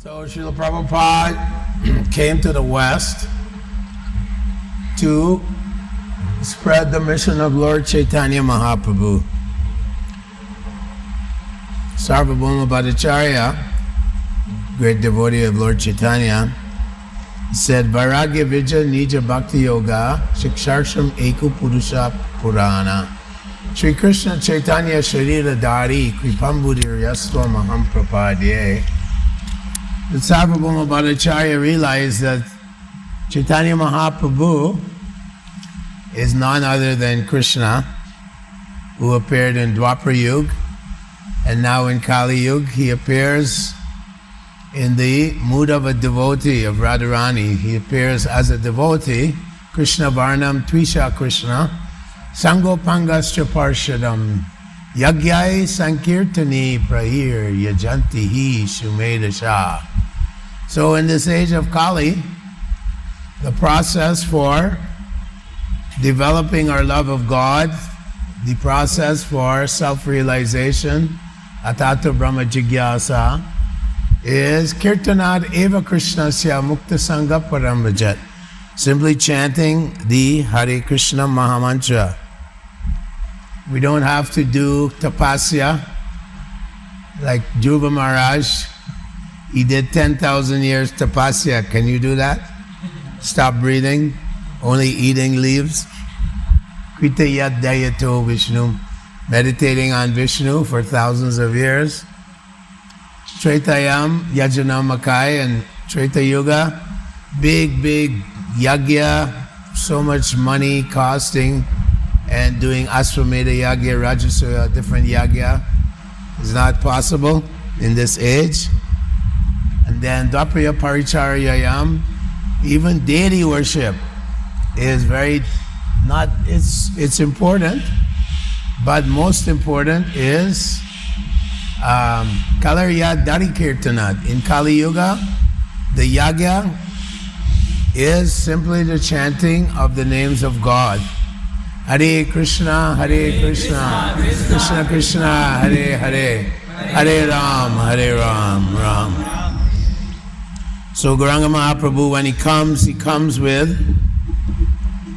So Srila Prabhupada came to the West to spread the mission of Lord Chaitanya Mahaprabhu. Sarvabhauma Bhattacharya, great devotee of Lord Chaitanya, said, Vairagya Vijja Nija Bhakti-yoga Shiksharsham Eku Purusha Purana Sri Krishna Chaitanya Sharira Dari Kripambudir Yasva Maham Prapadye. The Sarvabhauma Bhattacharya realized that Chaitanya Mahaprabhu is none other than Krishna, who appeared in Dwapara Yuga, and now in Kali Yuga he appears in the mood of a devotee of Radharani. He appears as a devotee, Krishna Varnam Tvisha Krishna, Sangopangascha Parshadam, Yagyai Sankirtani Prahir Yajantihi Shumedasha. So in this age of Kali, the process for developing our love of God, the process for self-realization, Atato Brahma Jigyasa, is Kirtanad Eva Krishnasya Mukta Sangha Paramajat, simply chanting the Hare Krishna Mahamantra. We don't have to do tapasya like Dhruva Maharaj. He did 10,000 years tapasya. Can you do that? Stop breathing, only eating leaves. Krita Yat Dayato Vishnu, meditating on Vishnu for thousands of years. Tretayam, Yajanamakaya, and Treta Yuga, big yagya, so much money costing, and doing Asvamedha yagya, Rajasuya, different yagya is not possible in this age. And then Dvaparya Paricharyayam, even deity worship is it's important, but most important is Kalarya Dari Kirtanat. In Kali Yuga, the yagya is simply the chanting of the names of God. Hare Krishna, Krishna Krishna, Hare Hare, Hare Ram, Ram. So Gauranga Mahaprabhu, when he comes with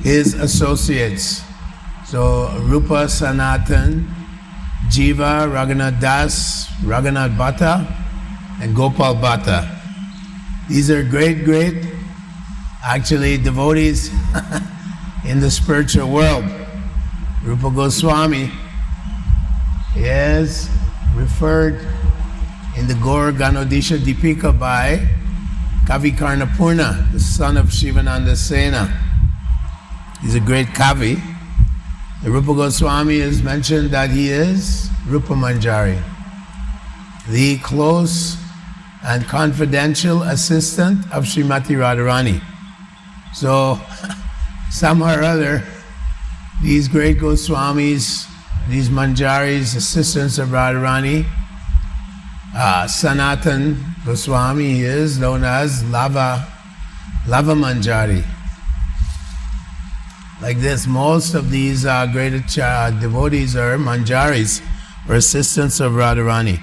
his associates. So Rupa Sanatan, Jiva, Raghunath Das, Raghunath Bhatta, and Gopal Bhatta. These are great, actually devotees in the spiritual world. Rupa Goswami is referred in the Gaur Ganodisha Deepika by Kavi Karnapurna, the son of Shivananda Sena. He's a great Kavi. The Rupa Goswami is mentioned that he is Rupa Manjari, the close and confidential assistant of Srimati Radharani. So, somehow or other, these great Goswamis, these Manjaris, assistants of Radharani, Sanatan Goswami is known as Lava Manjari. Like this, most of these great devotees are Manjaris, or assistants of Radharani.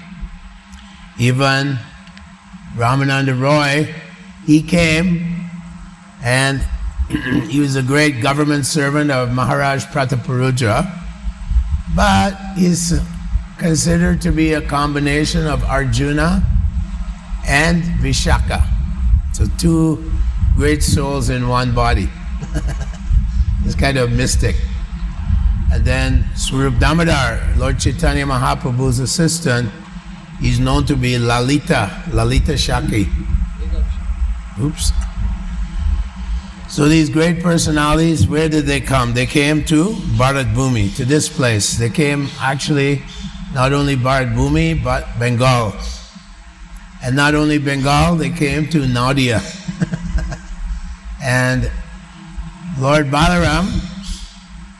Even Ramananda Roy, he came and he was a great government servant of Maharaj Prataparudra, but he's considered to be a combination of Arjuna and Vishaka. So two great souls in one body. It's kind of mystic. And then Swarup Damodar, Lord Chaitanya Mahaprabhu's assistant, he's known to be Lalita Shaki. Oops. So these great personalities, where did they come? They came to Bharat Bhumi, to this place. They came actually not only Bharat Bhumi, but Bengal. And not only Bengal, they came to Nadia. And Lord Balaram,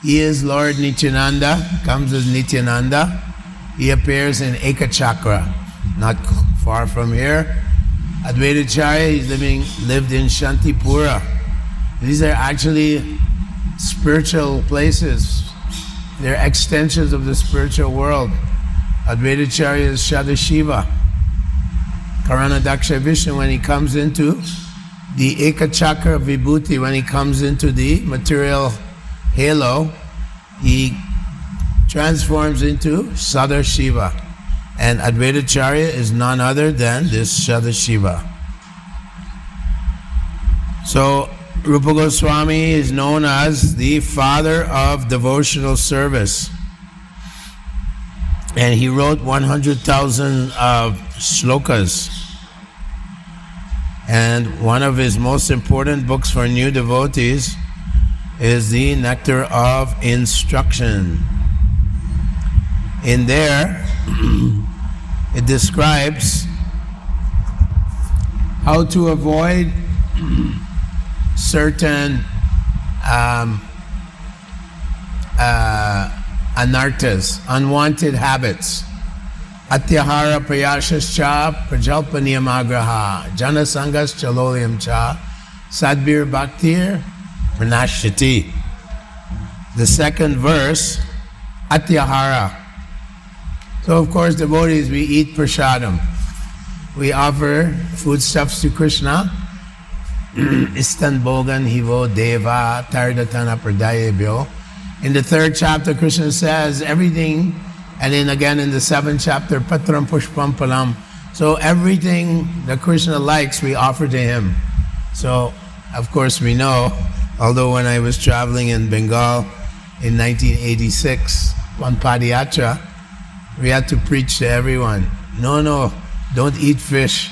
he is Lord Nityananda, comes as Nityananda. He appears in Ekachakra, not far from here. Advaitacharya, he's lived in Shantipura. These are actually spiritual places. They're extensions of the spiritual world. Advaitacharya is Shadashiva. Karanadaksha Vishnu, when he comes into the Ekachakra Vibhuti, when he comes into the material halo, he transforms into Sadashiva. And Advaitacharya is none other than this Sadashiva. So Rupa Goswami is known as the father of devotional service. And he wrote 100,000 shlokas. And one of his most important books for new devotees is the Nectar of Instruction. In there, it describes how to avoid certain anarthas, unwanted habits. Atyahara prayashascha prajalpaniyamagraha janasangas chalolyam cha sadbir bhaktir pranashyati. The second verse, Atyahara. So of course, devotees, we eat prasadam. We offer foodstuffs to Krishna. Istan bogan hivo deva tardatana pradayebhyo. In the 3rd chapter, Krishna says everything, and then again in the 7th chapter, patram pushpam palam. So everything that Krishna likes, we offer to him. So, of course, we know, although when I was traveling in Bengal in 1986 on Padayatra, we had to preach to everyone. No, don't eat fish.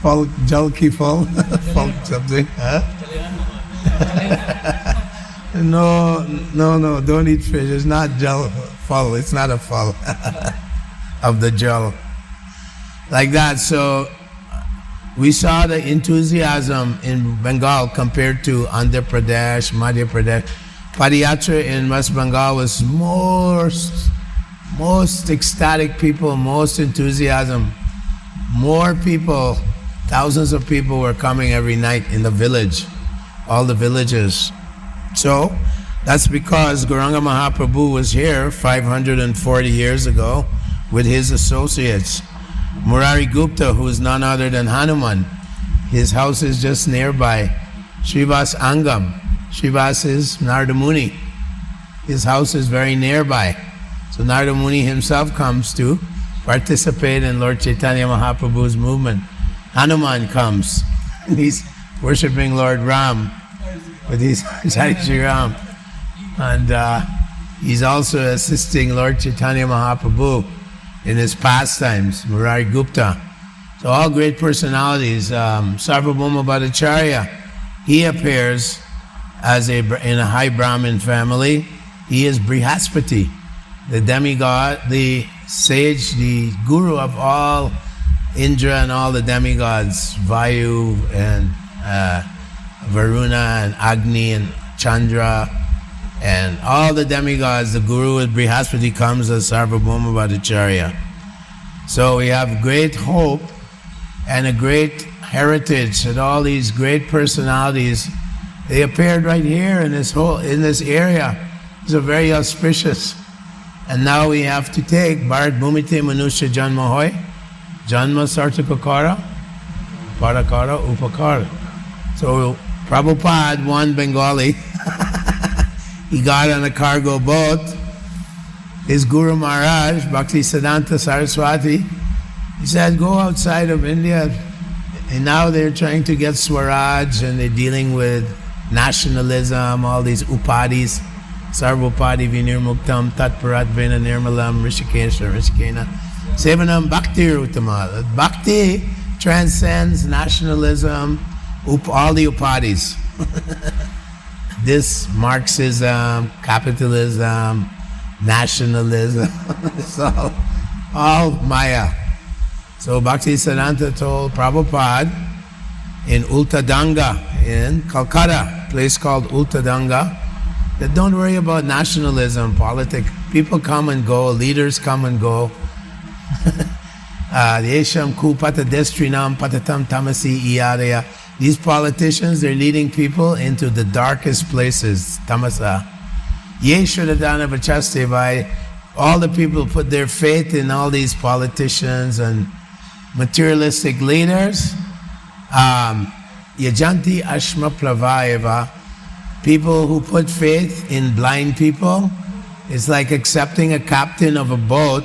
Fal jal ki fal, fal something. Huh? No, don't eat fish. It's not jal fal. It's not a fal of the jal. Like that. So we saw the enthusiasm in Bengal compared to Andhra Pradesh, Madhya Pradesh. Padayatra in West Bengal was most ecstatic people, most enthusiasm. More people, thousands of people were coming every night in the village, all the villages. So that's because Gauranga Mahaprabhu was here 540 years ago with his associates. Murari Gupta, who is none other than Hanuman, his house is just nearby. Srivas Angam, Srivas is Narada Muni. His house is very nearby. So Narada Muni himself comes to participate in Lord Chaitanya Mahaprabhu's movement. Hanuman comes, and he's worshipping Lord Ram with his Jai Shri Ram. And he's also assisting Lord Chaitanya Mahaprabhu in his pastimes, Murari Gupta. So all great personalities. Sarvabhauma Bhattacharya, he appears as in a high Brahmin family. He is Brihaspati, the demigod, the sage, the guru of all Indra and all the demigods, Vayu and Varuna and Agni and Chandra and all the demigods. The guru with Brihaspati comes as Sarvabhauma Bhattacharya. So we have great hope and a great heritage that all these great personalities, they appeared right here in this area. It's a very auspicious. And now we have to take Bharat Bhumite Manusya Janma Hoy, Janma Sartakakara, Parakara Upakara. So Prabhupada, one Bengali, he got on a cargo boat. His Guru Maharaj, Bhakti Siddhanta Saraswati, he said, go outside of India. And now they're trying to get Swaraj and they're dealing with nationalism, all these upadis. Sarvopadi vinirmuktam tatparat vena nirmalam rishikena sevanam bhaktir uttama. Bhakti transcends nationalism, all the upadis. This Marxism, capitalism, nationalism, it's all Maya. So Bhakti Siddhanta told Prabhupada in Ultadanga in Calcutta, a place called Ultadanga, that don't worry about nationalism, politics. People come and go, leaders come and go. Yesham kupata destrinam patatam tamasi iyadaya. These politicians, they're leading people into the darkest places, tamasa. Yeshwadadana vachastevai all the people put their faith in all these politicians and materialistic leaders. Yajanti ashma plavaeva. People who put faith in blind people, it's like accepting a captain of a boat.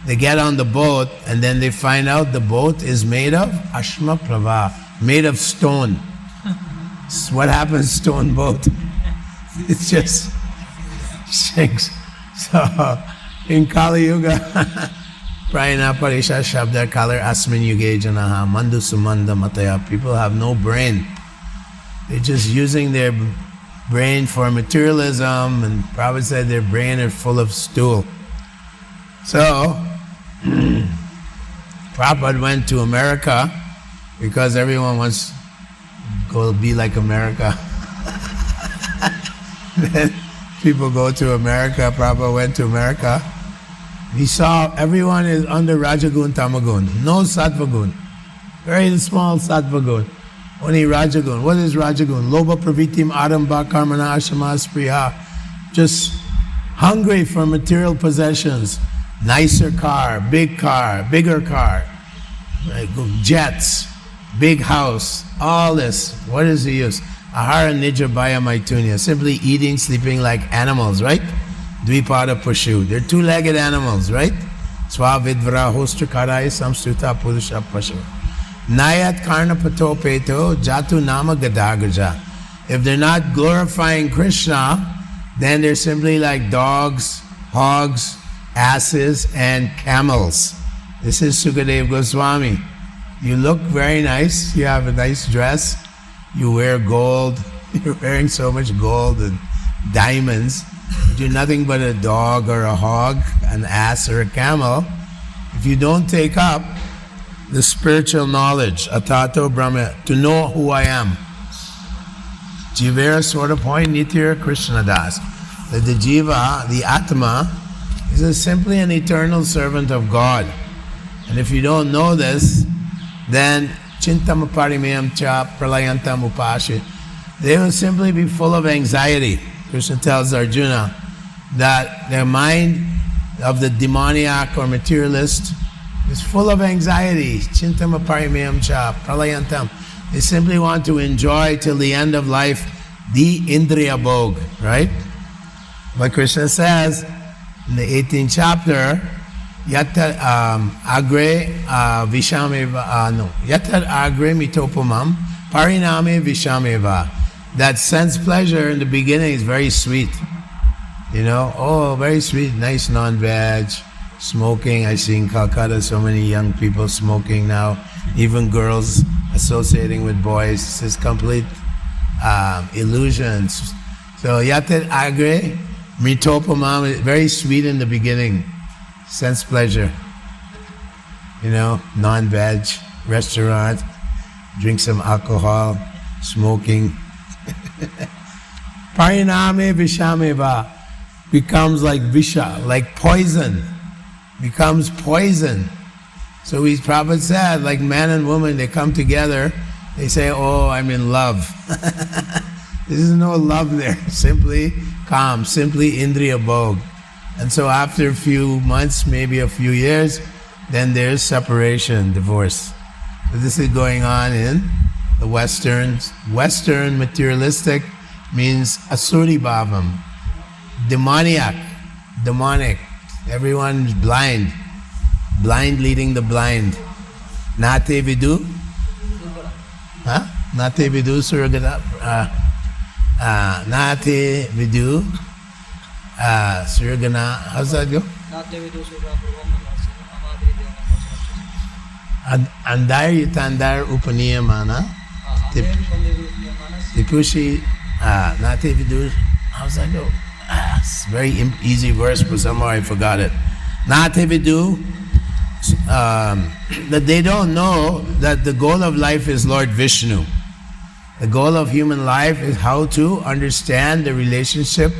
They get on the boat and then they find out the boat is made of ashma plava, made of stone. What happens, stone boat? It just sinks. So in Kali Yuga, Prayana Parisha Shabda Kalar Asmin Yuge Janaha Mandu Sumanda Mataya. People have no brain. They're just using their brain for materialism, and Prabhupada said their brain is full of stool. So Prabhupada went to America because everyone wants to go be like America. Then people go to America. Prabhupada went to America. He saw everyone is under Rajagun, Tamagun. No Sattvagun. Very small Sattvagun. Only Rajagun. What is Rajagun? Loba pravitim aramba karmana ashama spriha. Just hungry for material possessions. Nicer car, bigger car, like jets, big house, all this. What is the use? Ahara nija bhaya maitunya. Simply eating, sleeping like animals, right? Dvipada pashu. They're two-legged animals, right? Swavidvara hostrakarai samstuta purusha pashu. Nayat karna pato peto jatu nama gadagaja. If they're not glorifying Krishna, then they're simply like dogs, hogs, asses, and camels. This is Sukadeva Goswami. You look very nice, you have a nice dress, you wear gold, you're wearing so much gold and diamonds. You're nothing but a dog or a hog, an ass or a camel. If you don't take up the spiritual knowledge, atato brahma, to know who I am. Jivera sort of point nitya Krishna das. That the jiva, the atma, is simply an eternal servant of God. And if you don't know this, then chintam parimeyam cha pralayantam upashi. They will simply be full of anxiety. Krishna tells Arjuna that their mind of the demoniac or materialist is full of anxiety. Chintam parimeyam cha pralayantam. They simply want to enjoy till the end of life the indriya bhog, right? But Krishna says in the 18th chapter, Yatar agre vishameva no. Yatar agre mitopamam pariname vishameva. That sense pleasure in the beginning is very sweet. You know, oh, very sweet, nice non-veg, smoking. I see in Calcutta so many young people smoking now, even girls associating with boys. This is complete illusions. So yatar agre mitopamam is very sweet in the beginning. Sense pleasure, you know, non-veg, restaurant, drink some alcohol, smoking. Pariname vishameva becomes like visha, like poison, becomes poison. So Prabhupada said, like man and woman, they come together, they say, oh, I'm in love. There's no love there, simply calm, simply indriya bhog. And so after a few months, maybe a few years, then there's separation, divorce. So this is going on in the Western materialistic means asuri bhavam, demonic. Everyone's blind leading the blind. Nate vidu, nate vidu suragana, nate vidu. Suragana, how's that go? Andar yutandar upaniyamana. Tipushi, nate vidu, how's that go? It's a very easy verse, but somehow I forgot it. Nate vidu, that they don't know that the goal of life is Lord Vishnu. The goal of human life is how to understand the relationship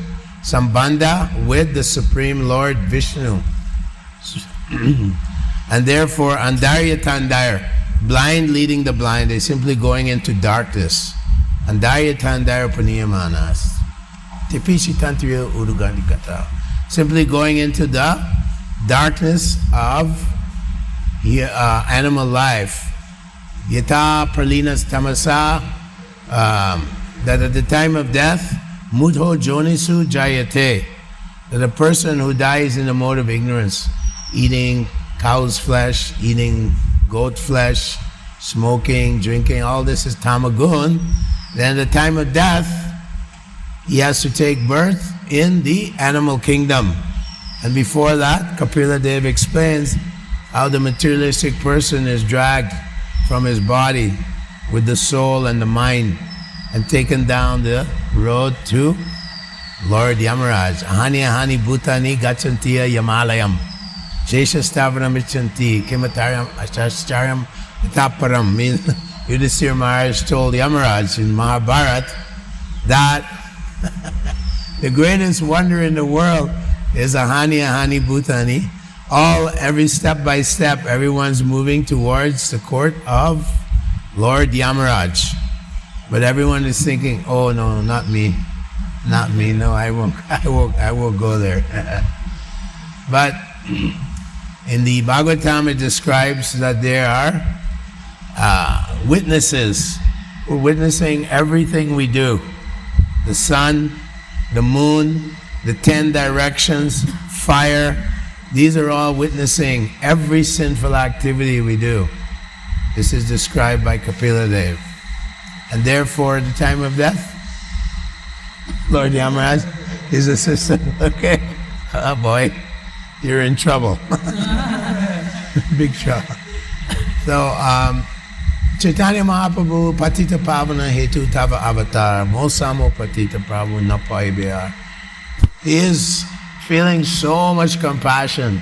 Sambandha with the Supreme Lord Vishnu. And therefore, Andarya Tandar, blind leading the blind, they're simply going into darkness. Andarya Tandar Paniyamanas. Tipishi Tantriya Urugandikata. simply going into the darkness of animal life. Yata pralinas tamasa, that at the time of death, mudho jonisu jayate, that a person who dies in the mode of ignorance, eating cow's flesh, eating goat flesh, smoking, drinking, all this is tamagun, then at the time of death, he has to take birth in the animal kingdom. And before that, Kapila Dev explains how the materialistic person is dragged from his body with the soul and the mind and taken down the road to Lord Yamaraj. Ahani ahani bhutani gachantiya yamalayam. Shesha stavram ichanti kimataryam achacharyam itaparam. Means Yudhisthira Maharaj told Yamaraj in Mahabharat that the greatest wonder in the world is ahani ahani bhutani. Every step by step, everyone's moving towards the court of Lord Yamaraj. But everyone is thinking, oh no, not me. Not me, no, I won't go there. But in the Bhagavatam it describes that there are witnesses. We're witnessing everything we do. The sun, the moon, the 10 directions, fire, these are all witnessing every sinful activity we do. This is described by Kapila Dev. And therefore, at the time of death, Lord Yamaraj, his assistant, okay, oh boy, you're in trouble. Big trouble. So, Chaitanya Mahaprabhu, Patita Pavana Hetu Tava Avatar, Mosamo Patita Prabhu Napai Bihar. He is feeling so much compassion.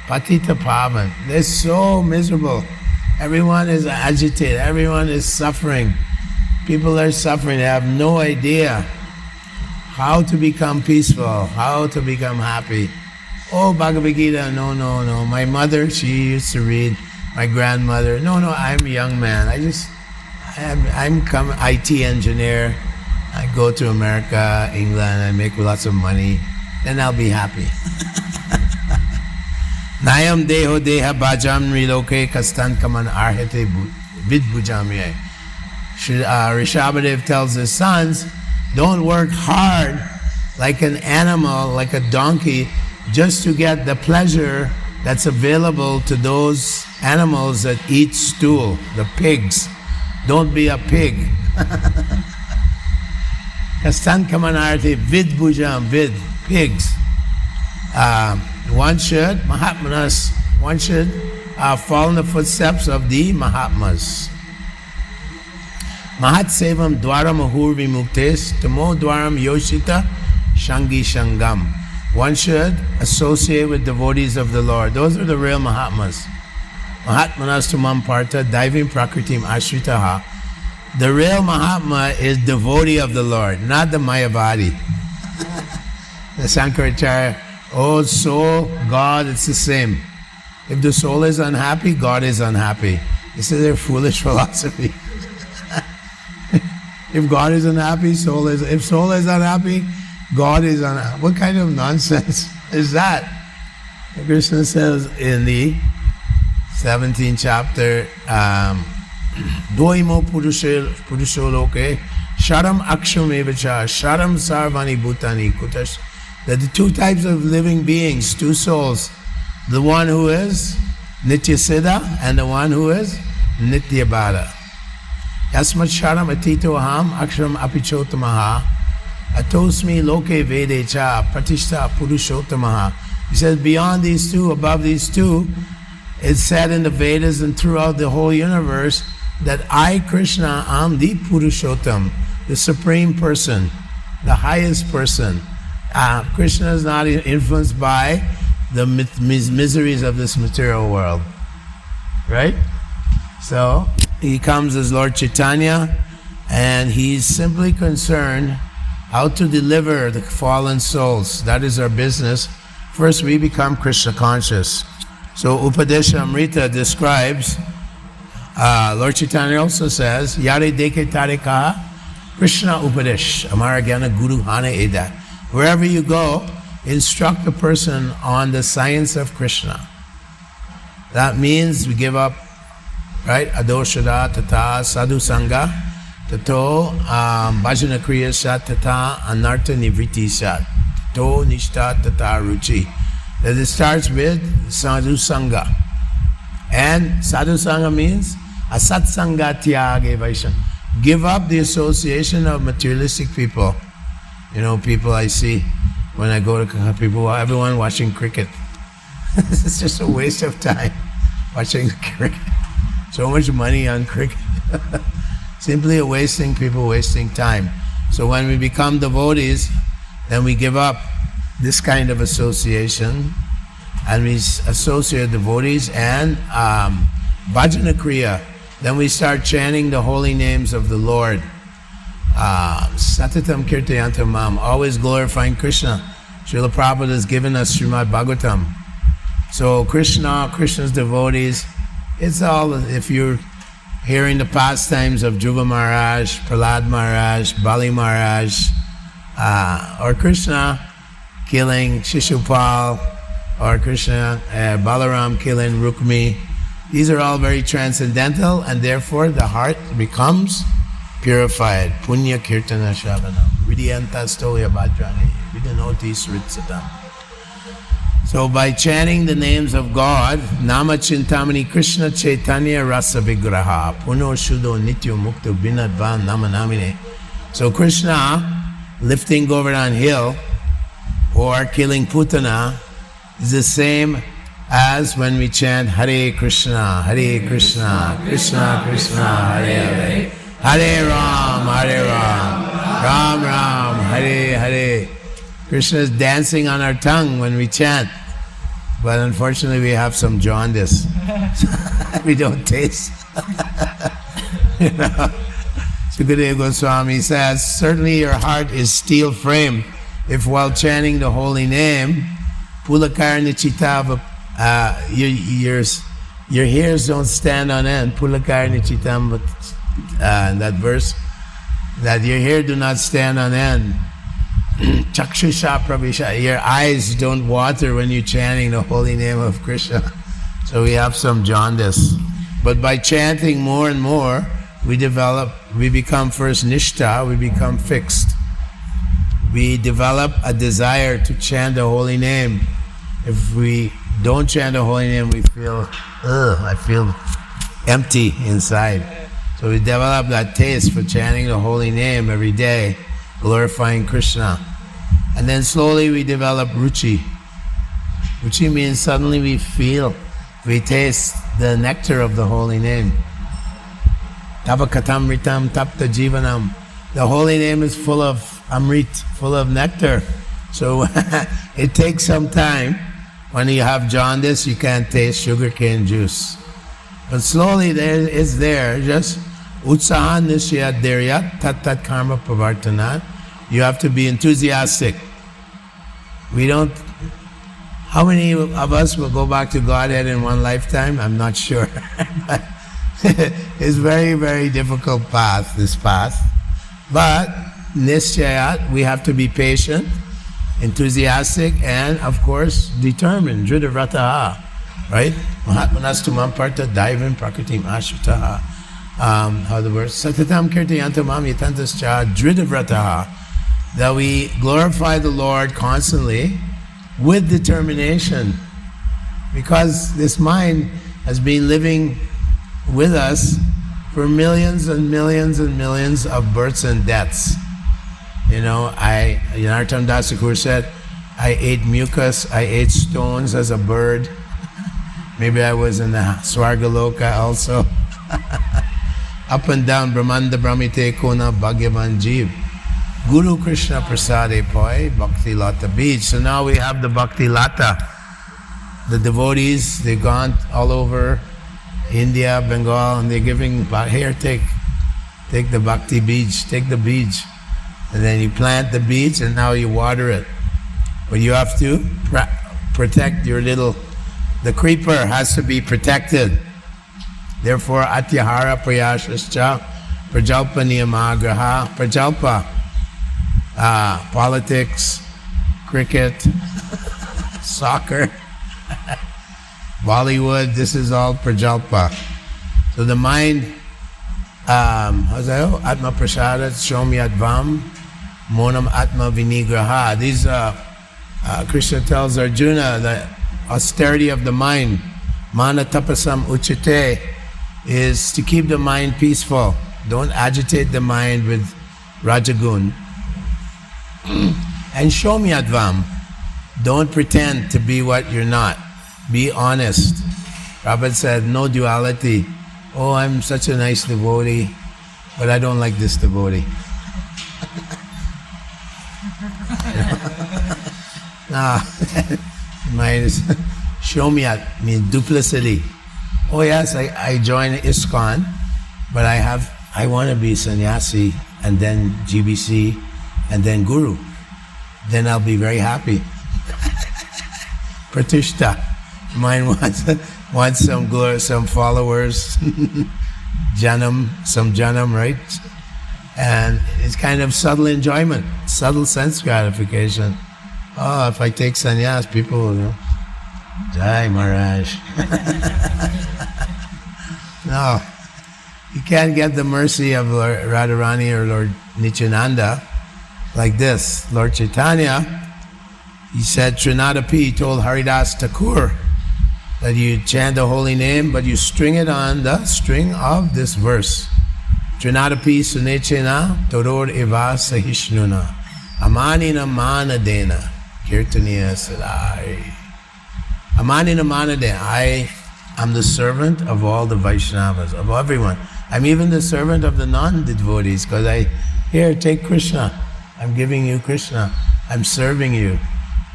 Patita Pavan, they're so miserable. Everyone is agitated, everyone is suffering. People are suffering, they have no idea how to become peaceful, how to become happy. Oh, Bhagavad Gita, no. My mother, she used to read, my grandmother. No, I'm a young man. I'm IT engineer. I go to America, England, I make lots of money, then I'll be happy. Nayam deho deha bhajam riloke kastan kaman arhete vidbhujamye. Rishabhadev tells his sons, don't work hard like an animal, like a donkey, just to get the pleasure that's available to those animals that eat stool, the pigs. Don't be a pig. Kastan kamanarti vid bhujam, vid, pigs. One should follow in the footsteps of the Mahatmas. Mahat sevam dwaram ahur vimuktes tamo dwaram yoshita shangi shangam. One should associate with devotees of the Lord. Those are the real Mahatmas. Mahatmanas tumam parta daivim prakritim ashritaha. The real Mahatma is devotee of the Lord, not the Mayavadi. The Sankaracharya, oh soul, God, it's the same. If the soul is unhappy, God is unhappy. This is their foolish philosophy. If God is unhappy, if soul is unhappy, God is unhappy. What kind of nonsense is that? Krishna says in the 17th chapter, Doimo Purusho Loke, Sharam Aksham Evacha, Sharam Sarvani Bhutani Kutash, that the two types of living beings, two souls, the one who is Nitya Siddha and the one who is Nitya Bada. Yasmat Sharam Atito Aham Aksham Apichotamaha Atosmi Loke Vedecha Pratishta Purushotamaha. He says beyond these two, above these two, it's said in the Vedas and throughout the whole universe that I, Krishna, am the Purushottam, the supreme person, the highest person. Krishna is not influenced by the miseries of this material world. Right? So, he comes as Lord Chaitanya and he's simply concerned how to deliver the fallen souls. That is our business. First, we become Krishna conscious. So Upadeshamrita describes, Lord Chaitanya also says, Yare deke tare kaha, Krishna Upadesh, Amara Gyana Guru Hana Eda. Wherever you go, instruct the person on the science of Krishna. That means we give up, right? Adoshada tata sadhu sangha tato bhajana kriya sat tata anartha nivritti sat tato nishta tata ruchi. That it starts with sadhu sangha. And sadhu sangha means asat sangha tyage vaishan. Give up the association of materialistic people. You know, people I see when I go to people, everyone watching cricket. It's just a waste of time watching cricket. So much money on cricket. Simply people wasting time. So when we become devotees, then we give up this kind of association, and we associate devotees and bhajana kriya. Then we start chanting the holy names of the Lord. Satatam kirtayantam mam, always glorifying Krishna. Srila Prabhupada has given us Srimad Bhagavatam. So Krishna's devotees, it's all, if you're hearing the pastimes of Dhruva Maharaj, Prahlad Maharaj, Bali Maharaj, or Krishna killing Shishupal, or Krishna, Balaram killing Rukmi, these are all very transcendental, and therefore the heart becomes purified. Punya kirtana shavanam, vidyanta stolya bhadrani, vidanoti sritsatam. So by chanting the names of God, Nama Chintamani Krishna Chaitanya Rasa Vigraha, Puno Shuddho Nityo Mukto Binadvan Nama Namine. So Krishna lifting Govardhan Hill or killing Putana is the same as when we chant Hare Krishna, Krishna Krishna, Hare Hare, Hare Ram, Ram Ram, Hare Hare. Krishna is dancing on our tongue when we chant, but unfortunately we have some jaundice. We don't taste. You know? Sukadeva Goswami says, certainly your heart is steel frame if while chanting the holy name, Pulakarna Chitava, your hairs don't stand on end. Pulakarna Chitam, that verse, that your hair do not stand on end. Chakshusha Pravisha, your eyes don't water when you're chanting the holy name of Krishna. So we have some jaundice. But by chanting more and more, we become first nishta, we become fixed. We develop a desire to chant the holy name. If we don't chant the holy name, we feel, I feel empty inside. So we develop that taste for chanting the holy name every day, glorifying Krishna. And then slowly we develop ruchi. Ruchi means suddenly we taste the nectar of the holy name. Tapakatamritam tapta jivanam. The holy name is full of amrit, full of nectar. So it takes some time. When you have jaundice, you can't taste sugarcane juice. But slowly it's there, just utsahan nisyat deryat tat karma pravartanat. You have to be enthusiastic. How many of us will go back to Godhead in one lifetime? I'm not sure. But it's very, very difficult path, this path. But nisyayat, we have to be patient, enthusiastic, and of course determined. Dhridavrataha, right? Mahatmanastu mamparta daivam prakritim ashutaha. How the verse? Satatam kirtayantam mam yatantascha dhridavrataha. That we glorify the Lord constantly with determination, because this mind has been living with us for millions and millions and millions of births and deaths. You know, Narottam Das Thakur said, I ate mucus, I ate stones as a bird. Maybe I was in the Swargaloka also. Up and down, Brahmanda Brahmite Kona Bhagyavan Jeev. Guru Krishna Prasade Poi, Bhakti Lata Beach. So now we have the Bhakti Lata. The devotees, they've gone all over India, Bengal, and they're giving, here, take the Bhakti beach, take the beach. And then you plant the beach and now you water it. But you have to protect the creeper has to be protected. Therefore, Atyahara Prayashascha Prajalpa Niyamagraha Prajalpa. Politics, cricket, soccer, Bollywood, this is all prajalpa. So the mind, how's that? Atma prasada, shomyadvam, monam atma vinigraha. These, Krishna tells Arjuna, the austerity of the mind, mana tapasam uchite, is to keep the mind peaceful. Don't agitate the mind with rajagun. And shomyadvam, don't pretend to be what you're not. Be honest. Prabhupada said, no duality. Oh, I'm such a nice devotee, but I don't like this devotee. No, mine is shomyat, means duplicity. Oh yes, I joined ISKCON, but I want to be sannyasi and then GBC and then guru. Then I'll be very happy. Pratishta. Mine wants some guru, some followers, some janam, right? And it's kind of subtle enjoyment, subtle sense gratification. Oh, if I take sannyas, people will know. Jai Maharaj. No, you can't get the mercy of Lord Radharani or Lord Nityananda like this. Lord Chaitanya, he said, Trinadapi, he told Haridas Thakur that you chant the holy name, but you string it on the string of this verse. Trinadapi sunechena toror eva sahishnuna amanina manadena kirtaniya sadai. Amanina manadena. I am the servant of all the Vaishnavas, of everyone. I'm even the servant of the non-devotees, because here, take Krishna. I'm giving you Krishna. I'm serving you.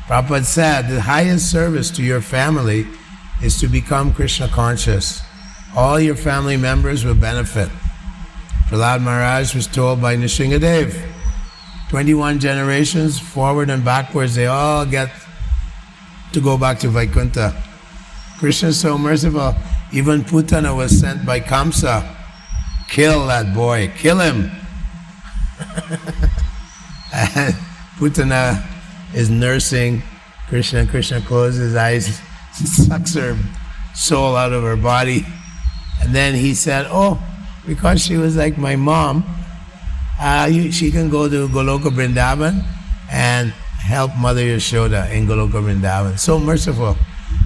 Prabhupada said the highest service to your family is to become Krishna conscious. All your family members will benefit. Prahlad Maharaj was told by Nrsingadev, 21 generations, forward and backwards, they all get to go back to Vaikuntha. Krishna is so merciful. Even Putana was sent by Kamsa. Kill that boy, kill him. And Putana is nursing Krishna. Krishna closes his eyes, sucks her soul out of her body. And then he said, oh, because she was like my mom, she can go to Goloka Vrindavan and help Mother Yashoda in Goloka Vrindavan. So merciful.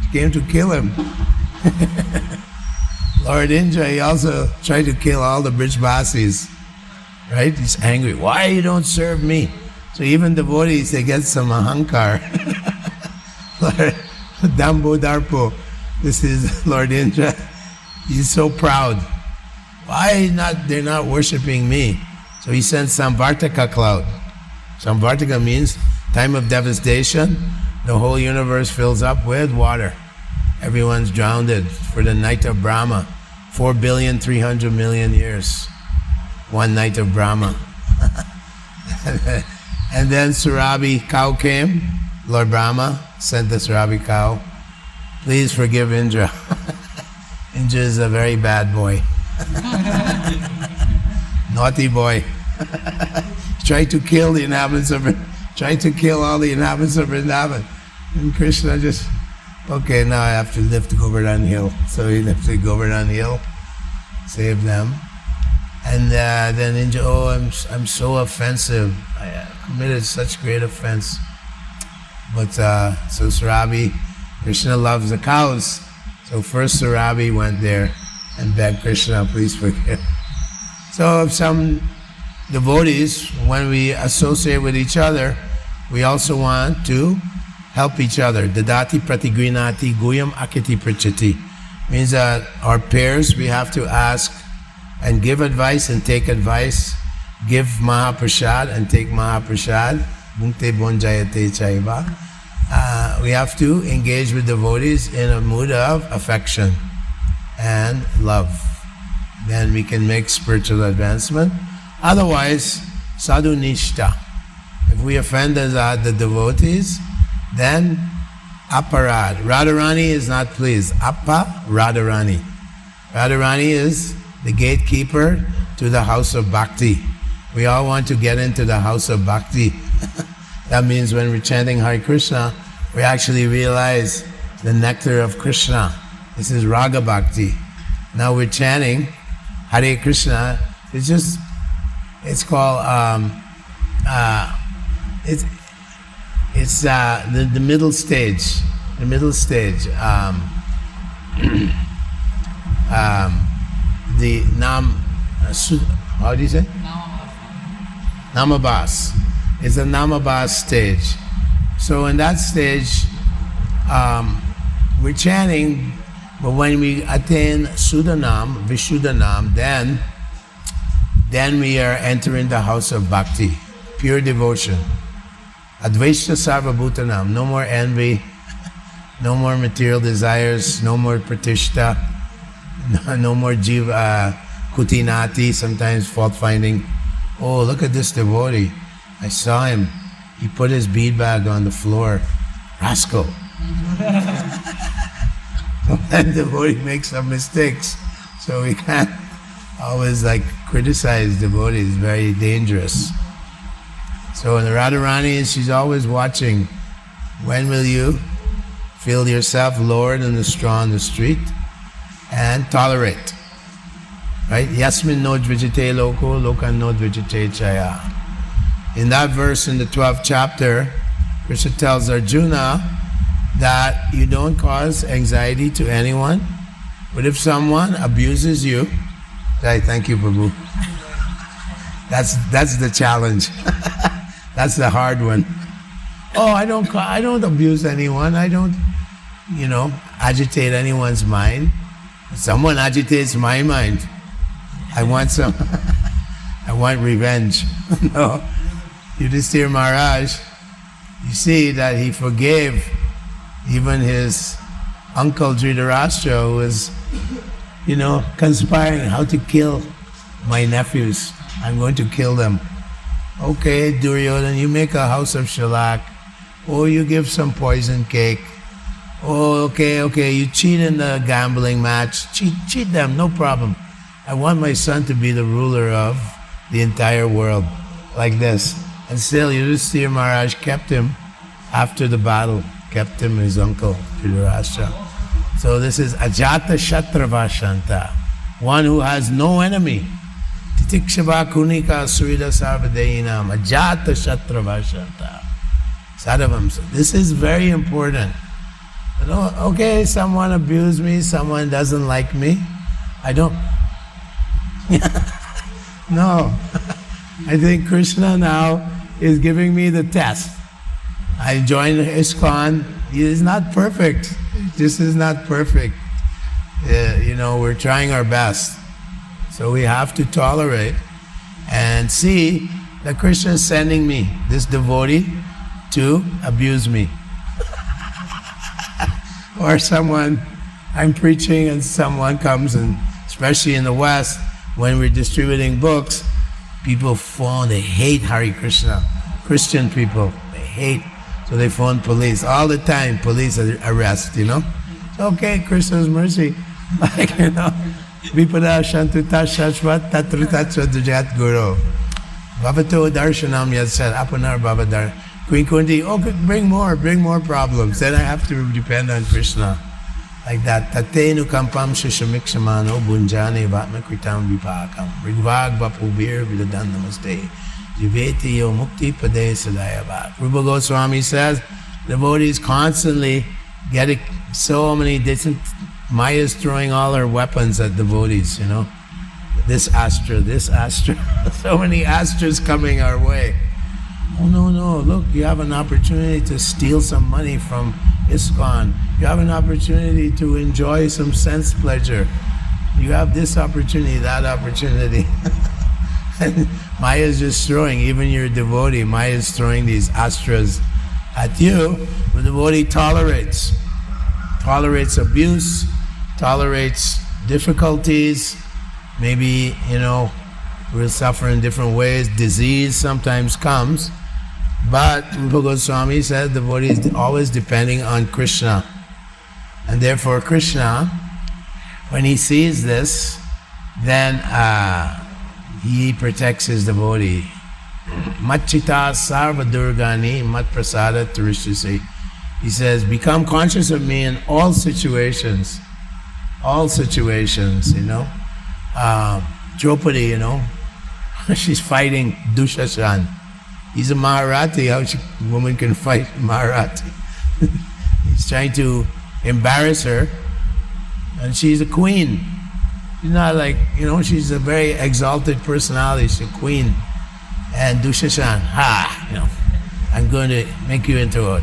She came to kill him. Lord Indra, he also tried to kill all the Brijbasis. Right? He's angry. Why you don't serve me? So even devotees, they get some ahankar. Lord Dambo Darpo, this is Lord Indra. He's so proud. Why they're not worshipping me? So he sent Samvartaka cloud. Samvartaka means time of devastation. The whole universe fills up with water. Everyone's drowned for the night of Brahma. 4,300,000,000 years. One night of Brahma. And then Surabi cow came. Lord Brahma sent the Surabi cow. Please forgive Indra. Indra is a very bad boy. Naughty boy. Tried to kill the inhabitants of tried to kill all the inhabitants of Vrindavan. And Krishna just, okay, now I have to lift Govardhan Hill. So he lifted Govardhan Hill, saved them. And then Indra, oh, I'm so offensive. I committed such great offense. But so Surabi, Krishna loves the cows. So first Surabi went there and begged Krishna, please forgive. So some devotees, when we associate with each other, we also want to help each other. Dadati pratigrinati guyam akiti prachati. Means that our pairs, we have to ask and give advice and take advice. Give Mahaprasad and take Mahaprasad. Bhunte bonjayate chaiva. We have to engage with devotees in a mood of affection and love. Then we can make spiritual advancement. Otherwise, sadhu nishta. If we offend the devotees, then aparad. Radharani is not pleased. Appa Radharani. Radharani is the gatekeeper to the house of bhakti. We all want to get into the house of bhakti. That means when we're chanting Hare Krishna, we actually realize the nectar of Krishna. This is Raga Bhakti. Now we're chanting Hare Krishna. It's called, the middle stage. The middle stage. The how do you say? Namabas. It's a Namabas stage. So in that stage, we're chanting, but when we attain Sudanam, Vishuddhanam, then we are entering the house of bhakti, pure devotion. Advaita Sarvabhutanam, no more envy, no more material desires, no more pratishta, no more jiva, kutinati, sometimes fault finding. Oh, look at this devotee. I saw him. He put his bead bag on the floor. Rascal. And the devotee makes some mistakes. So we can't always criticize devotees. It's very dangerous. So the Radharani, she's always watching. When will you feel yourself lowered in the straw on the street and tolerate? Right? Yasmin no dvijite loko, lokan no dvijite chaya. In that verse in the 12th chapter, Krishna tells Arjuna that you don't cause anxiety to anyone, but if someone abuses you, say, thank you, Prabhu. That's the challenge. That's the hard one. Oh, I don't abuse anyone. I don't, agitate anyone's mind. Someone agitates my mind. I want revenge. No. Yudhisthira Maharaj, you see that he forgave even his uncle Dhritarashtra, who was, conspiring how to kill my nephews. I'm going to kill them. Okay, Duryodhana, you make a house of shellac. Oh, you give some poison cake. Oh, okay, you cheat in the gambling match. Cheat them, no problem. I want my son to be the ruler of the entire world, like this. And still, Yudhisthira Maharaj kept him after the battle, kept him his uncle, Dhritarashtra. So this is Ajata Shatravashanta, one who has no enemy. Titikshava Kunika Surida Sarvadeinam, Ajata Shatravashanta. Sadhavam. This is very important. Okay, someone abused me, someone doesn't like me. I don't. No. I think Krishna now is giving me the test. I joined ISKCON. It is not perfect. This is not perfect. We're trying our best. So we have to tolerate and see that Krishna is sending me, this devotee, to abuse me. Or someone, I'm preaching and someone comes, and especially in the West, when we're distributing books, people phone, they hate Hare Krishna. Christian people, they hate. So they phone police. All the time, police arrest, Okay, Krishna's mercy. Vipada Shantuta Shashvat Tatrutatsa Dujat Guru. Bhavato Darshanam Yadsat Apanar Bhavadar. Queen Kunti, bring more problems. Then I have to depend on Krishna. Like that. Tatenu kampam shishamiksamano bunjane vatmakritam vipakam. Rigvag vapubir vidadan namaste. Jiveti yo mukti pade sadayabhat. Rupa Goswami says, devotees constantly getting so many different, Maya is throwing all her weapons at devotees, This astra. So many astras coming our way. Oh, no, look, you have an opportunity to steal some money from ISKCON. You have an opportunity to enjoy some sense pleasure. You have this opportunity, that opportunity. And Maya is just throwing, even your devotee, Maya is throwing these astras at you. The devotee tolerates abuse, tolerates difficulties. Maybe, we'll suffer in different ways. Disease sometimes comes. But Rupa Goswami said the devotee is always depending on Krishna. And therefore Krishna, when he sees this, then he protects his devotee. Matchita sarva durgani mat prasada turishyase. He says, become conscious of me in all situations. All situations, Draupadi, she's fighting Dushashan. He's a Maharathi. How a woman can fight Maharathi? He's trying to embarrass her. And she's a queen. She's not like, she's a very exalted personality. She's a queen. And Dushashan, I'm going to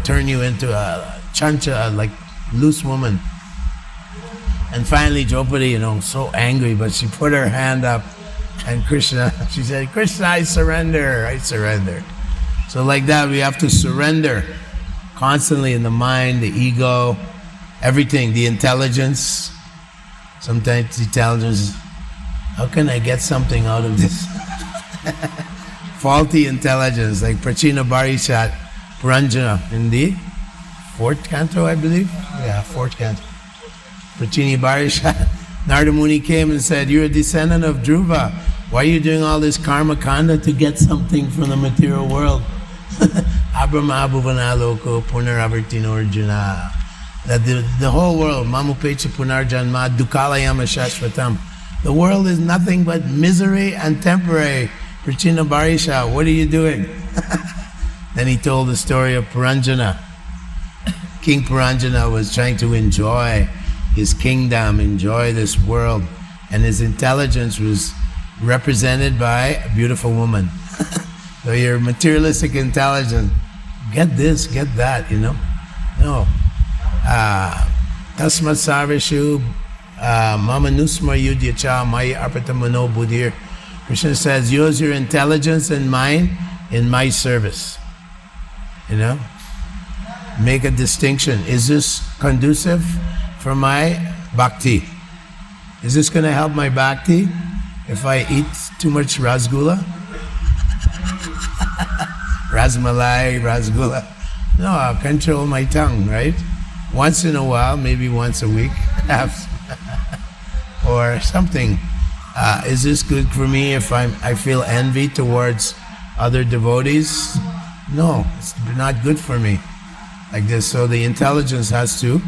turn you into a chancha, like loose woman. And finally Draupadi, so angry, but she put her hand up and she said, Krishna, I surrender. So like that, we have to surrender constantly in the mind, the ego, everything, the intelligence. Sometimes the intelligence is, how can I get something out of this? Faulty intelligence, like Prachina Barishat Puranjana in the 4th canto, I believe. Yeah, 4th canto. Prachini Barishat, Narada Muni came and said, you're a descendant of Dhruva. Why are you doing all this karma kanda to get something from the material world? Abrahma bhuvanaloko punaravartino arjuna. That the whole world, mamupecha punarjanma dukalayama shashvatam. The world is nothing but misery and temporary. Prachina Barisha, what are you doing? Then he told the story of Puranjana. King Puranjana was trying to enjoy his kingdom, enjoy this world, and his intelligence was represented by a beautiful woman. So your materialistic intelligence, get this, get that, No. Tasmat sarveshu mama nusma yudhyacha maya arpatamano buddhir. Krishna says, use your intelligence and mind in my service. Make a distinction. Is this conducive for my bhakti? Is this going to help my bhakti if I eat too much rasgulla? Rasmalai, rasgulla. No, I'll control my tongue, right? Once in a while, maybe once a week, perhaps, or something. Is this good for me if I feel envy towards other devotees? No, it's not good for me. Like this, so the intelligence has to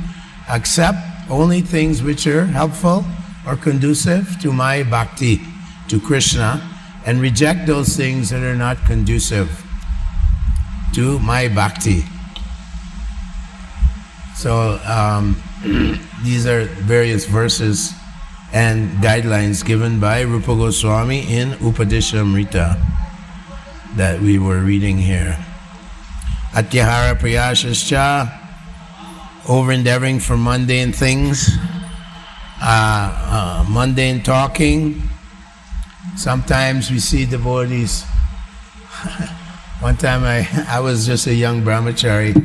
accept only things which are helpful or conducive to my bhakti, to Krishna, and reject those things that are not conducive to my bhakti. So these are various verses and guidelines given by Rupa Goswami in Upadeshamrita that we were reading here. Atyahara priyashascha, over-endeavoring for mundane things, mundane talking. Sometimes we see devotees. One time I was just a young brahmachari,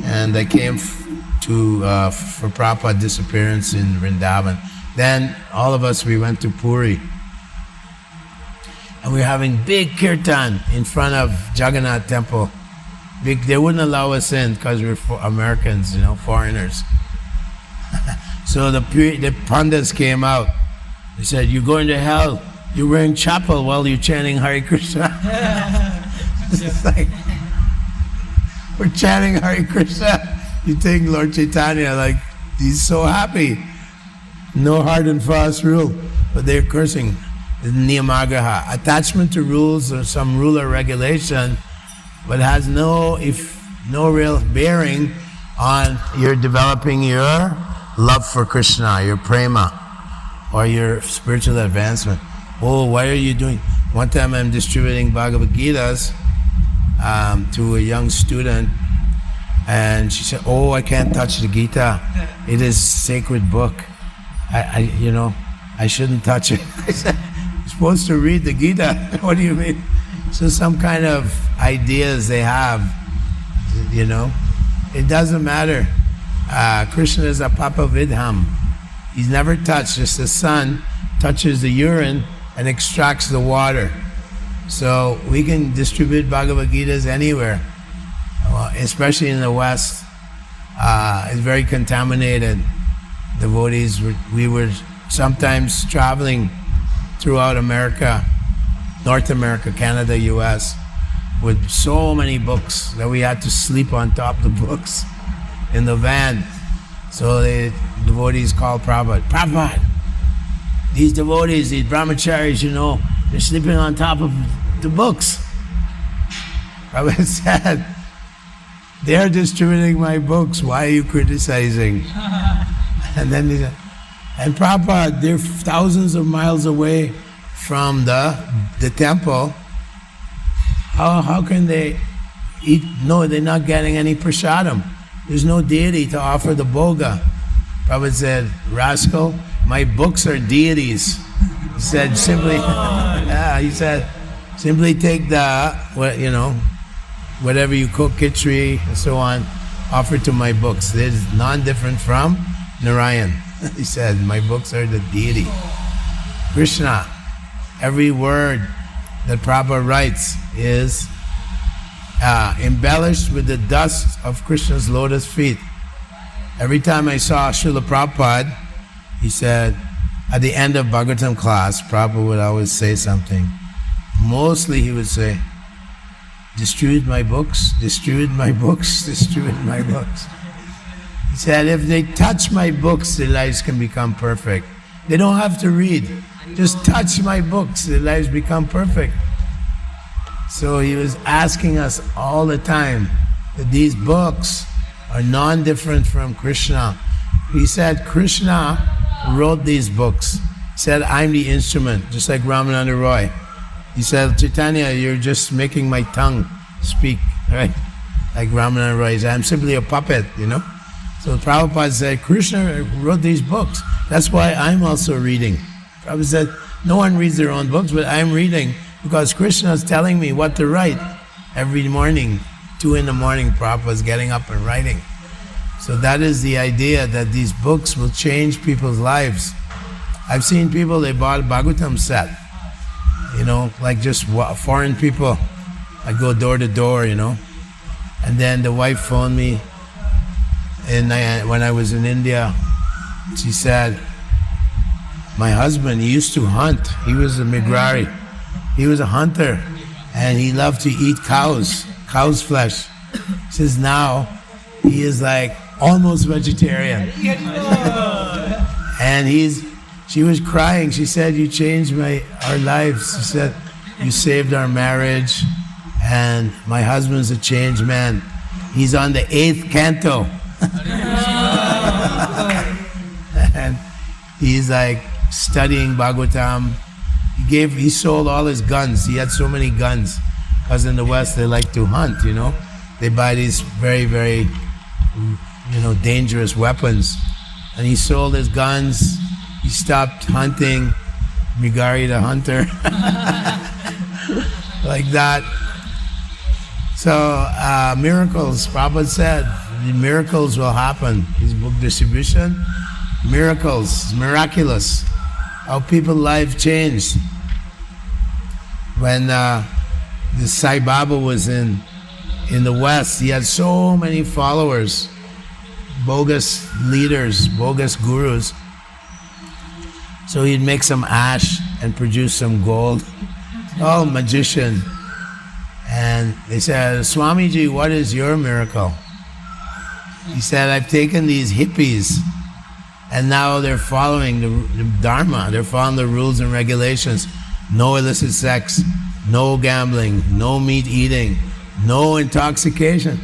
and I came for Prabhupada's disappearance in Vrindavan. Then all of us, we went to Puri. And we were having big kirtan in front of Jagannath temple. They wouldn't allow us in because we're Americans, foreigners. So the pandits came out. They said, you're going to hell. You're wearing chapel while you're chanting Hare Krishna. It's like, we're chanting Hare Krishna. You think Lord Chaitanya, like, he's so happy. No hard and fast rule. But they're cursing. Niyamagraha. Attachment to rules or some rule or regulation, but has no real bearing on your developing your love for Krishna, your prema, or your spiritual advancement. Oh, why are you doing? One time I'm distributing Bhagavad Gitas to a young student, and she said, oh, I can't touch the Gita. It is a sacred book. I shouldn't touch it. I said, you're supposed to read the Gita. What do you mean? So some kind of ideas they have, It doesn't matter. Krishna is a Papa Vidham. He's never touched. Just the sun touches the urine and extracts the water. So we can distribute Bhagavad Gitas anywhere, especially in the West. It's very contaminated. Devotees, we were sometimes traveling throughout America, North America, Canada, US, with so many books that we had to sleep on top of the books in the van. So the devotees called Prabhupada, Prabhupada, these devotees, these brahmacharis, they're sleeping on top of the books. Prabhupada said, they're distributing my books, why are you criticizing? And then he said, and Prabhupada, they're thousands of miles away from the temple. How can they eat? No, they're not getting any prasadam. There's no deity to offer the bhoga. Prabhupada said, rascal, my books are deities. He said, simply take whatever you cook, khichdi, and so on, offer to my books. There's none different from Narayan. He said, my books are the deity. Krishna, every word that Prabhupada writes is embellished with the dust of Krishna's lotus feet. Every time I saw Srila Prabhupada, he said, at the end of Bhagavatam class, Prabhupada would always say something. Mostly he would say, distribute my books, distribute my books, distribute my books. He said, if they touch my books, their lives can become perfect. They don't have to read. Just touch my books, their lives become perfect. So he was asking us all the time that these books are non-different from Krishna. He said, Krishna wrote these books. He said, I'm the instrument, just like Ramananda Roy. He said, Chaitanya, you're just making my tongue speak, right? Like Ramananda Roy said, I'm simply a puppet, So Prabhupada said, Krishna wrote these books. That's why I'm also reading. Prabhupada said, no one reads their own books, but I'm reading because Krishna is telling me what to write. Every morning, 2 a.m, Prabhupada's getting up and writing. So that is the idea, that these books will change people's lives. I've seen people, they bought a Bhagavatam set, like just foreign people. I go door to door, and then the wife phoned me when I was in India. She said, my husband, he used to hunt. He was a migrari. He was a hunter, and he loved to eat cow's flesh. She says now he is like almost vegetarian. And she was crying. She said, you changed our lives. She said, you saved our marriage, and my husband's a changed man. He's on the 8th canto. And he's like studying Bhagavatam. He sold all his guns. He had so many guns, because in the West they like to hunt, They buy these very, very, dangerous weapons. And he sold his guns. He stopped hunting. Migari the hunter. Like that. So miracles, Prabhupada said, the miracles will happen. His book distribution, miracles, miraculous. How people's life changed. When the Sai Baba was in the West, he had so many followers, bogus leaders, bogus gurus. So he'd make some ash and produce some gold. Oh, magician. And they said, Swamiji, what is your miracle? He said, I've taken these hippies and now they're following the Dharma. They're following the rules and regulations. No illicit sex, no gambling, no meat eating, no intoxication.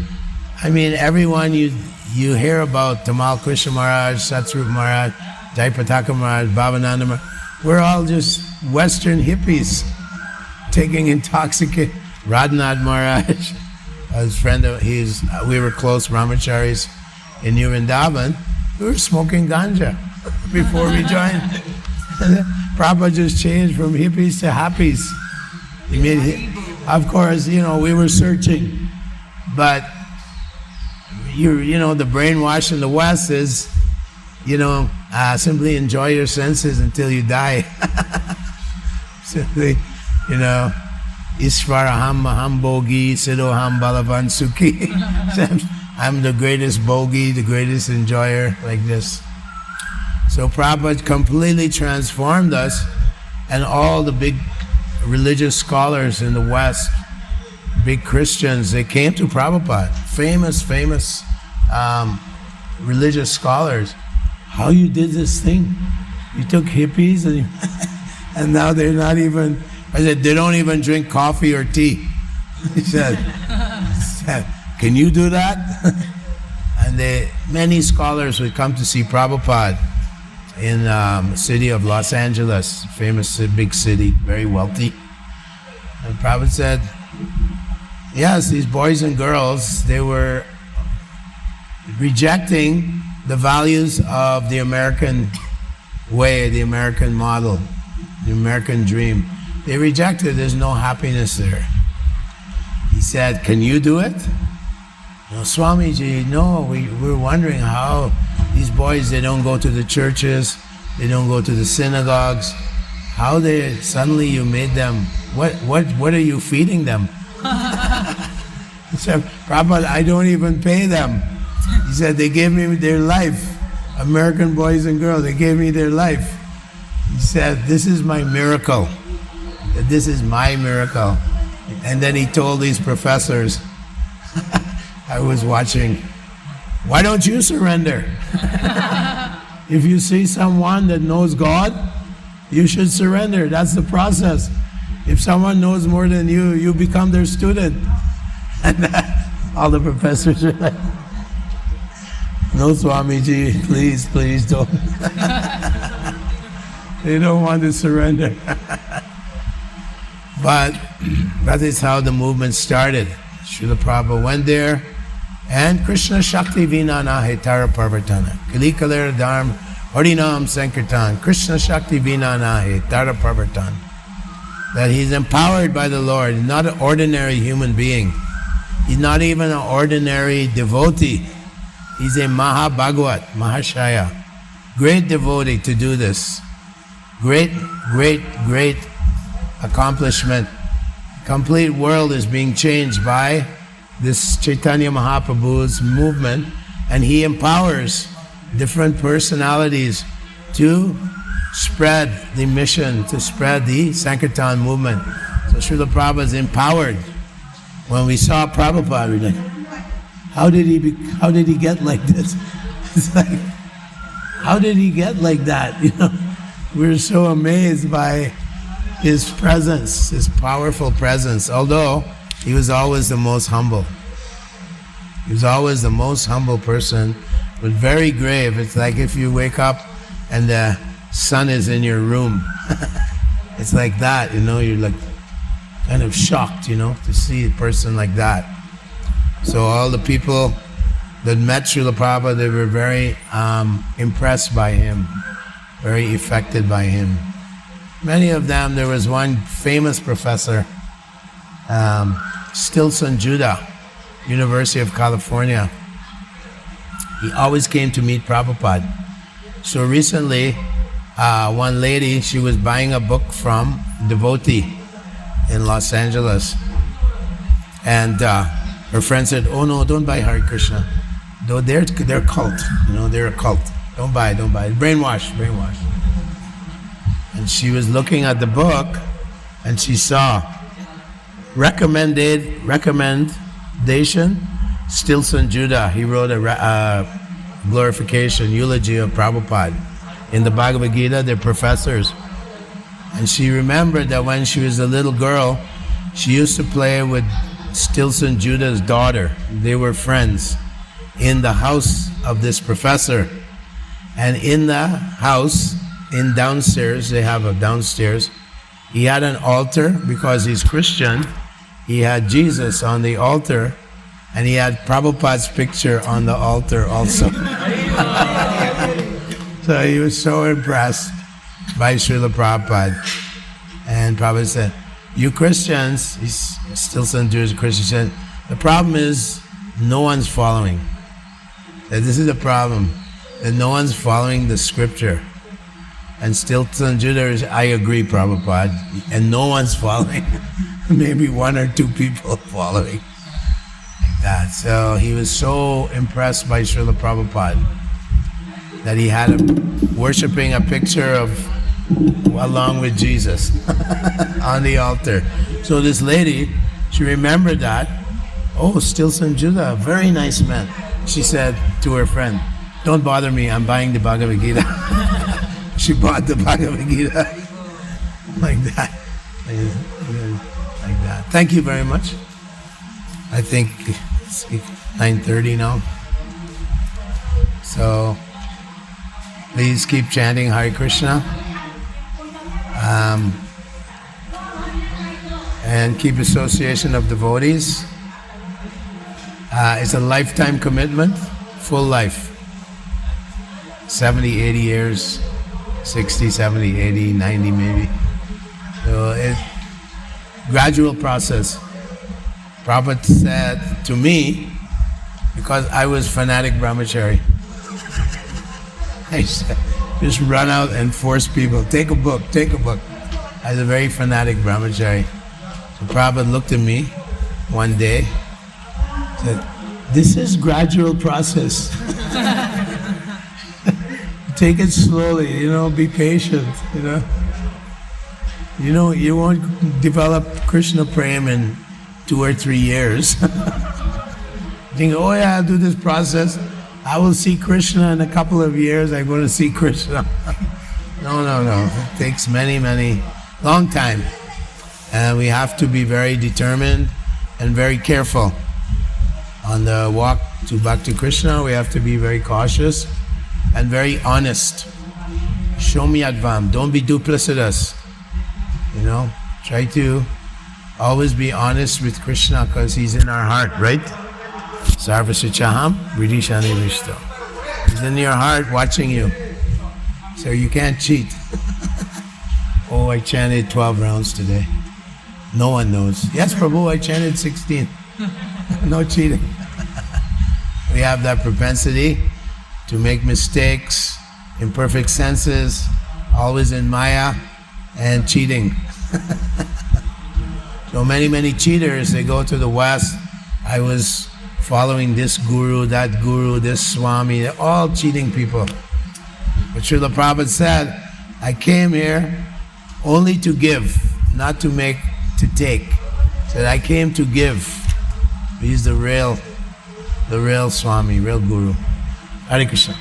I mean, everyone you hear about, Tamal Krishna Maharaj, Satsrup Maharaj, Jaipataka Maharaj, Bhavananda Maharaj, we're all just Western hippies taking intoxicant. Radhanath Maharaj, his friend, we were close brahmacharis in New Vrindavan. We were smoking ganja before we joined. Prabhupada just changed from hippies to happies. Of course, we were searching, but the brainwash in the West is, simply enjoy your senses until you die. Simply, Isvaraham Maham Bhogi Siddhoham Balavan Sukhi. I'm the greatest bhogi, the greatest enjoyer, like this. So Prabhupada completely transformed us, and all the big religious scholars in the West, big Christians, they came to Prabhupada, famous religious scholars. How you did this thing? You took hippies and, and now they're not even, I said, they don't even drink coffee or tea. He said, can you do that? And many scholars would come to see Prabhupada in the city of Los Angeles, famous big city, very wealthy. And Prabhupada said, yes, these boys and girls, they were rejecting the values of the American way, the American model, the American dream. They rejected, there's no happiness there. He said, can you do it? No, Swamiji, no, we're wondering how these boys, they don't go to the churches, they don't go to the synagogues. How they, suddenly you made them, what are you feeding them? He said, Prabhupada, I don't even pay them. He said, they gave me their life. American boys and girls, they gave me their life. He said, this is my miracle. This is my miracle. And then he told these professors, I was watching, why don't you surrender? If you see someone that knows God, you should surrender. That's the process. If someone knows more than you, you become their student. And all the professors are like, no, Swamiji, please don't. They don't want to surrender. But that is how the movement started. Srila Prabhupada went there, and Krishna Shakti Vinana Hetara Parvatana. Kali Kalera Dharm Harinam Sankirtan. Krishna Shakti Vinana Hetara Parvatana. That he's empowered by the Lord, he's not an ordinary human being. He's not even an ordinary devotee. He's a Mahabhagavat, Mahashaya. Great devotee to do this. Great accomplishment. Complete world is being changed by this Chaitanya Mahaprabhu's movement, and he empowers different personalities to spread the mission, to spread the Sankirtan movement. So Srila Prabhupada is empowered. When we saw Prabhupada, we're like, how did he get like this? It's like, how did he get like that? You know, we're so amazed by his presence, his powerful presence, although he was always the most humble. He was always the most humble person, but very grave. It's like if you wake up and the sun is in your room. It's like that, you know, you're like kind of shocked, you know, to see a person like that. So all the people that met Srila Prabhupada, they were very impressed by him, very affected by him. Many of them, there was one famous professor, Stilson Judah, University of California. He always came to meet Prabhupada. So recently, one lady, she was buying a book from Devotee in Los Angeles. And her friend said, oh no, don't buy Hare Krishna. Though they're cult, you know, they're a cult. Don't buy. Brainwash. And she was looking at the book and she saw recommendation, Stilson Judah. He wrote a glorification, eulogy of Prabhupada. In the Bhagavad Gita, they're professors. And she remembered that when she was a little girl, she used to play with Stilson Judah's daughter. They were friends in the house of this professor. And in the house, in downstairs, they have a downstairs, he had an altar because he's Christian. He had Jesus on the altar, and he had Prabhupada's picture on the altar also. So he was so impressed by Srila Prabhupada. And Prabhupada said, you Christians, he's still some Jewish Christian, said, the problem is no one's following. That this is the problem, that no one's following the scripture. And Stilson Judah is, I agree, Prabhupada, and no one's following. Maybe one or two people following. Like that. So he was so impressed by Srila Prabhupada that he had him worshipping a picture of along with Jesus on the altar. So this lady, she remembered that. Oh, still Sanjuta, very nice man. She said to her friend, don't bother me, I'm buying the Bhagavad Gita. She bought the Bhagavad Gita. Like that. Like that. Thank you very much. I think it's 9:30 now. So please keep chanting Hare Krishna. And keep association of devotees. It's a lifetime commitment, full life. 70, 80 years, 60, 70, 80, 90 maybe. So it's gradual process. Prabhupada said to me, because I was fanatic brahmachari, I said, just run out and force people, take a book. I was a very fanatic brahmachari. So Prabhupada looked at me one day, said, this is gradual process. Take it slowly, be patient, you won't develop Krishna Prem in 2 or 3 years. Think, oh yeah, I'll do this process. I will see Krishna in a couple of years. I'm going to see Krishna. No. It takes many, long time. And we have to be very determined and very careful. On the walk to Bhakti Krishna, we have to be very cautious and very honest. Show me Advam. Don't be duplicitous. Try to always be honest with Krishna because he's in our heart, right? Sarvasichaham Vidishani Vishto. He's in your heart watching you. So you can't cheat. Oh, I chanted 12 rounds today. No one knows. Yes, Prabhu, I chanted 16. No cheating. We have that propensity to make mistakes, imperfect senses, always in Maya, and cheating. So many cheaters, they go to the West. I was following this guru, that guru, this Swami, they're all cheating people. But Srila Prabhupada said, I came here only to give, not to take. Said, I came to give. He's the real Swami, real guru. Hare Krishna.